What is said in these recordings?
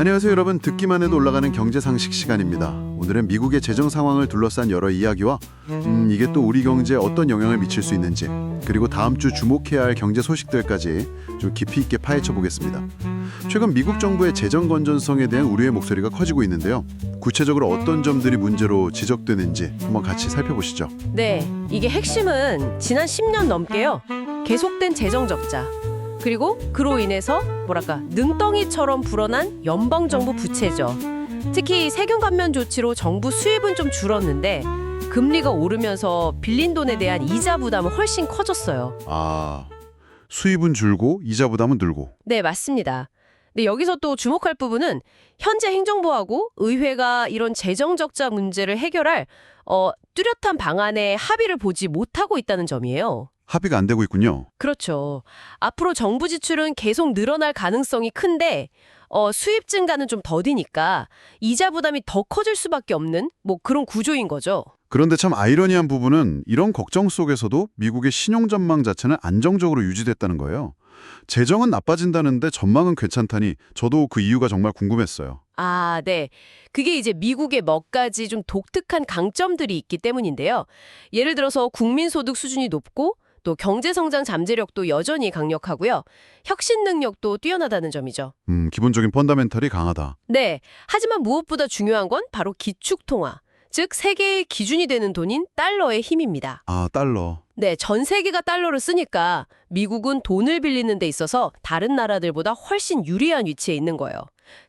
안녕하세요 여러분. 듣기만 해도 올라가는 경제상식 시간입니다. 오늘은 미국의 재정 상황을 둘러싼 여러 이야기와 이게 또 우리 경제에 어떤 영향을 미칠 수 있는지, 그리고 다음 주 주목해야 할 경제 소식들까지 좀 깊이 있게 파헤쳐 보겠습니다. 최근 미국 정부의 재정 건전성에 대한 우려의 목소리가 커지고 있는데요. 구체적으로 어떤 점들이 문제로 지적되는지 한번 같이 살펴보시죠. 네, 이게 핵심은 지난 10년 넘게요. 계속된 재정 적자. 그리고 그로 인해서 능덩이처럼 불어난 연방정부 부채죠. 특히 세금 감면 조치로 정부 수입은 좀 줄었는데 금리가 오르면서 빌린 돈에 대한 이자 부담은 훨씬 커졌어요. 수입은 줄고 이자 부담은 늘고. 네, 맞습니다. 근데 여기서 또 주목할 부분은 현재 행정부하고 의회가 이런 재정 적자 문제를 해결할 뚜렷한 방안에 합의를 보지 못하고 있다는 점이에요. 합의가 안 되고 있군요. 그렇죠. 앞으로 정부 지출은 계속 늘어날 가능성이 큰데 수입 증가는 좀 더디니까 이자 부담이 더 커질 수밖에 없는 그런 구조인 거죠. 그런데 참 아이러니한 부분은 이런 걱정 속에서도 미국의 신용 전망 자체는 안정적으로 유지됐다는 거예요. 재정은 나빠진다는데 전망은 괜찮다니 저도 그 이유가 정말 궁금했어요. 네. 그게 이제 미국의 몇 가지 좀 독특한 강점들이 있기 때문인데요. 예를 들어서 국민소득 수준이 높고 또 경제성장 잠재력도 여전히 강력하고요. 혁신 능력도 뛰어나다는 점이죠. 기본적인 펀더멘털이 강하다. 네. 하지만 무엇보다 중요한 건 바로 기축통화. 즉 세계의 기준이 되는 돈인 달러의 힘입니다. 달러. 네, 전 세계가 달러를 쓰니까 미국은 돈을 빌리는 데 있어서 다른 나라들보다 훨씬 유리한 위치에 있는 거예요.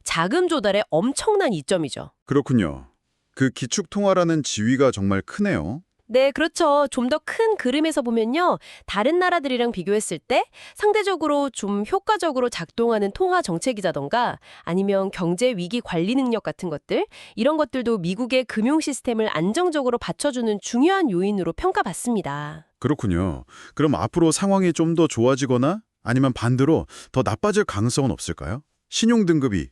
자금 조달에 엄청난 이점이죠. 그렇군요. 그 기축통화라는 지위가 정말 크네요. 네, 그렇죠. 좀 더 큰 그림에서 보면요. 다른 나라들이랑 비교했을 때 상대적으로 좀 효과적으로 작동하는 통화 정책이라던가 아니면 경제 위기 관리 능력 같은 것들, 이런 것들도 미국의 금융 시스템을 안정적으로 받쳐주는 중요한 요인으로 평가받습니다. 그렇군요. 그럼 앞으로 상황이 좀 더 좋아지거나 아니면 반대로 더 나빠질 가능성은 없을까요? 신용 등급이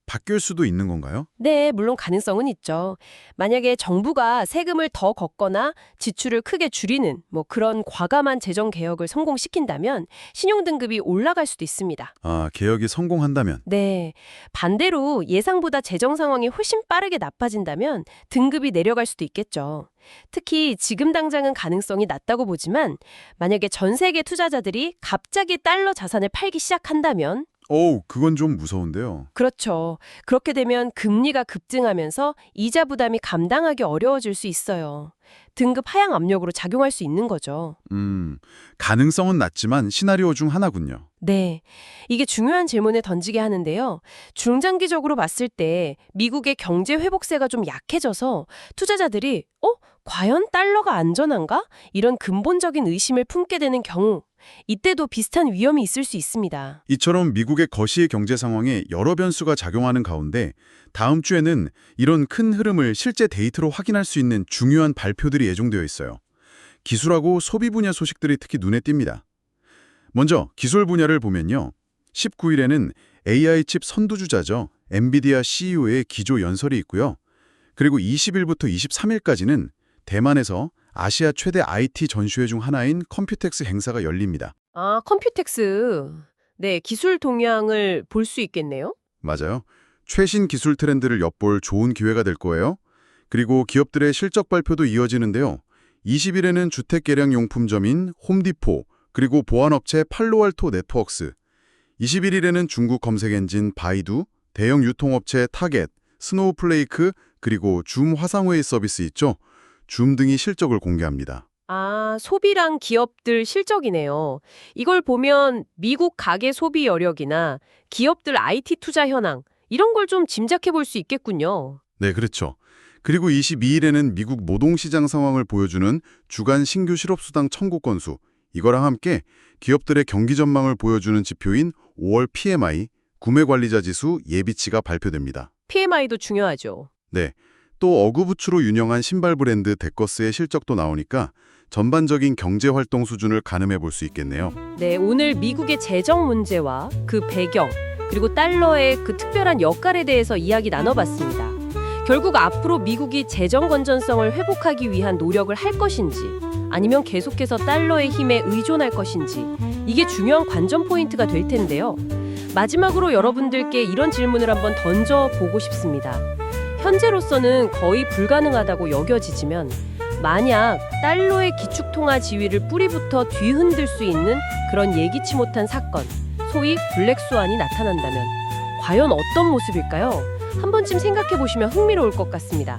바뀔 수도 있는 건가요? 네, 물론 가능성은 있죠. 만약에 정부가 세금을 더 걷거나 지출을 크게 줄이는 그런 과감한 재정 개혁을 성공시킨다면 신용등급이 올라갈 수도 있습니다. 개혁이 성공한다면? 네, 반대로 예상보다 재정 상황이 훨씬 빠르게 나빠진다면 등급이 내려갈 수도 있겠죠. 특히 지금 당장은 가능성이 낮다고 보지만 만약에 전 세계 투자자들이 갑자기 달러 자산을 팔기 시작한다면 그건 좀 무서운데요. 그렇죠. 그렇게 되면 금리가 급증하면서 이자 부담이 감당하기 어려워질 수 있어요. 등급 하향 압력으로 작용할 수 있는 거죠. 가능성은 낮지만 시나리오 중 하나군요. 네. 이게 중요한 질문에 던지게 하는데요. 중장기적으로 봤을 때 미국의 경제 회복세가 좀 약해져서 투자자들이 과연 달러가 안전한가? 이런 근본적인 의심을 품게 되는 경우 이때도 비슷한 위험이 있을 수 있습니다. 이처럼 미국의 거시 경제 상황에 여러 변수가 작용하는 가운데 다음 주에는 이런 큰 흐름을 실제 데이터로 확인할 수 있는 중요한 발표들이 예정되어 있어요. 기술하고 소비 분야 소식들이 특히 눈에 띕니다. 먼저 기술 분야를 보면요. 19일에는 AI 칩 선두주자죠. 엔비디아 CEO의 기조 연설이 있고요. 그리고 20일부터 23일까지는 대만에서 아시아 최대 IT 전시회 중 하나인 컴퓨텍스 행사가 열립니다. 컴퓨텍스. 네, 기술 동향을 볼 수 있겠네요. 맞아요. 최신 기술 트렌드를 엿볼 좋은 기회가 될 거예요. 그리고 기업들의 실적 발표도 이어지는데요. 20일에는 주택개량용품점인 홈디포, 그리고 보안업체 팔로알토 네트워크스, 21일에는 중국 검색엔진 바이두, 대형 유통업체 타겟, 스노우플레이크, 그리고 줌 화상회의 서비스 있죠. 줌 등이 실적을 공개합니다. 소비랑 기업들 실적이네요. 이걸 보면 미국 가계 소비 여력이나 기업들 IT 투자 현황, 이런 걸 좀 짐작해 볼 수 있겠군요. 네, 그렇죠. 그리고 22일에는 미국 노동시장 상황을 보여주는 주간 신규 실업수당 청구 건수, 이거랑 함께 기업들의 경기 전망을 보여주는 지표인 5월 PMI, 구매관리자 지수 예비치가 발표됩니다. PMI도 중요하죠. 네, 또 어구부츠로 유명한 신발 브랜드 데커스의 실적도 나오니까 전반적인 경제활동 수준을 가늠해 볼 수 있겠네요. 네, 오늘 미국의 재정 문제와 그 배경, 그리고 달러의 그 특별한 역할에 대해서 이야기 나눠봤습니다. 결국 앞으로 미국이 재정 건전성을 회복하기 위한 노력을 할 것인지 아니면 계속해서 달러의 힘에 의존할 것인지 이게 중요한 관전 포인트가 될 텐데요. 마지막으로 여러분들께 이런 질문을 한번 던져보고 싶습니다. 현재로서는 거의 불가능하다고 여겨지지만 만약 달러의 기축통화 지위를 뿌리부터 뒤흔들 수 있는 그런 예기치 못한 사건, 소위 블랙스완이 나타난다면 과연 어떤 모습일까요? 한 번쯤 생각해 보시면 흥미로울 것 같습니다.